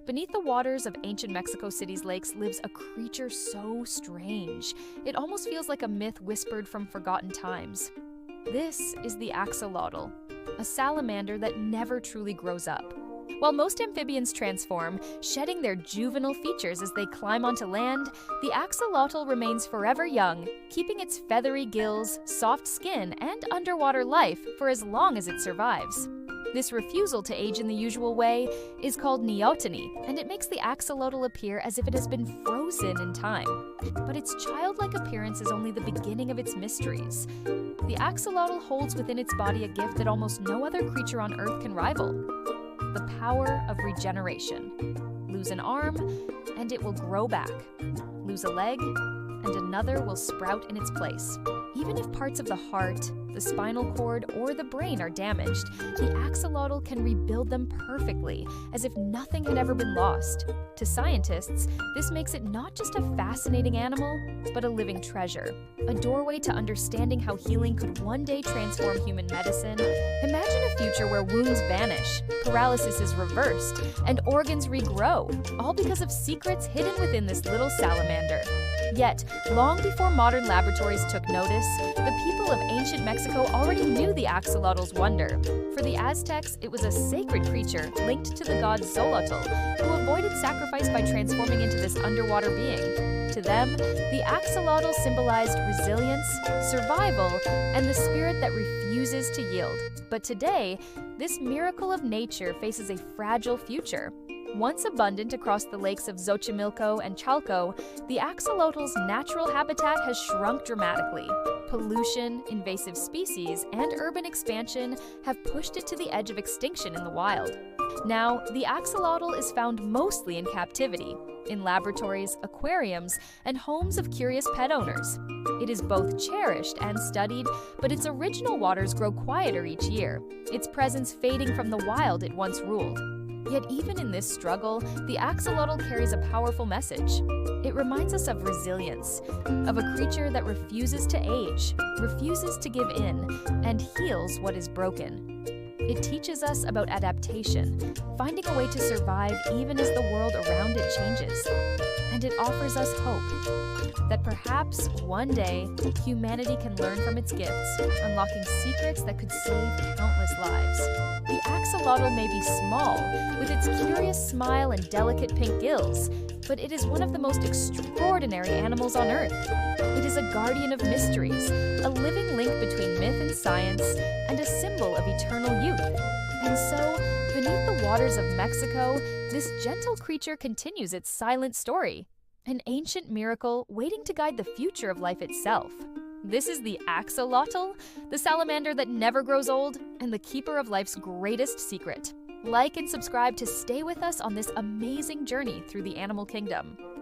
Beneath the waters of ancient Mexico City's lakes lives a creature so strange. It almost feels like a myth whispered from forgotten times. This is the axolotl, a salamander that never truly grows up. While most amphibians transform, shedding their juvenile features as they climb onto land, the axolotl remains forever young, keeping its feathery gills, soft skin, and underwater life for as long as it survives. This refusal to age in the usual way is called neoteny, and it makes the axolotl appear as if it has been frozen in time. But its childlike appearance is only the beginning of its mysteries. The axolotl holds within its body a gift that almost no other creature on Earth can rival: the power of regeneration. Lose an arm, and it will grow back. Lose a leg, and another will sprout in its place. Even if parts of the heart, the spinal cord, or the brain are damaged, the axolotl can rebuild them perfectly, as if nothing had ever been lost. To scientists, this makes it not just a fascinating animal, but a living treasure, a doorway to understanding how healing could one day transform human medicine. Imagine a future where wounds vanish, paralysis is reversed, and organs regrow, all because of secrets hidden within this little salamander. Yet, long before modern laboratories took notice, the people of ancient Mexico already knew the axolotl's wonder. For the Aztecs, it was a sacred creature linked to the god Xochimilco, who avoided sacrifice by transforming into this underwater being. To them, the axolotl symbolized resilience, survival, and the spirit that refuses to yield. But today, this miracle of nature faces a fragile future. Once abundant across the lakes of Xochimilco and Chalco, the axolotl's natural habitat has shrunk dramatically. Pollution, invasive species, and urban expansion have pushed it to the edge of extinction in the wild. Now, the axolotl is found mostly in captivity, in laboratories, aquariums, and homes of curious pet owners. It is both cherished and studied, but its original waters grow quieter each year, its presence fading from the wild it once ruled. Yet even in this struggle, the axolotl carries a powerful message. It reminds us of resilience, of a creature that refuses to age, refuses to give in, and heals what is broken. It teaches us about adaptation, finding a way to survive even as the world around it changes. And it offers us hope that perhaps one day humanity can learn from its gifts, unlocking secrets that could save countless lives. The axolotl may be small, with its curious smile and delicate pink gills, but it is one of the most extraordinary animals on Earth. It is a guardian of mysteries, a living link between myth and science, and a symbol of eternal youth. And so, beneath the waters of Mexico, this gentle creature continues its silent story, an ancient miracle waiting to guide the future of life itself. This is the axolotl, the salamander that never grows old, and the keeper of life's greatest secret. Like and subscribe to stay with us on this amazing journey through the animal kingdom.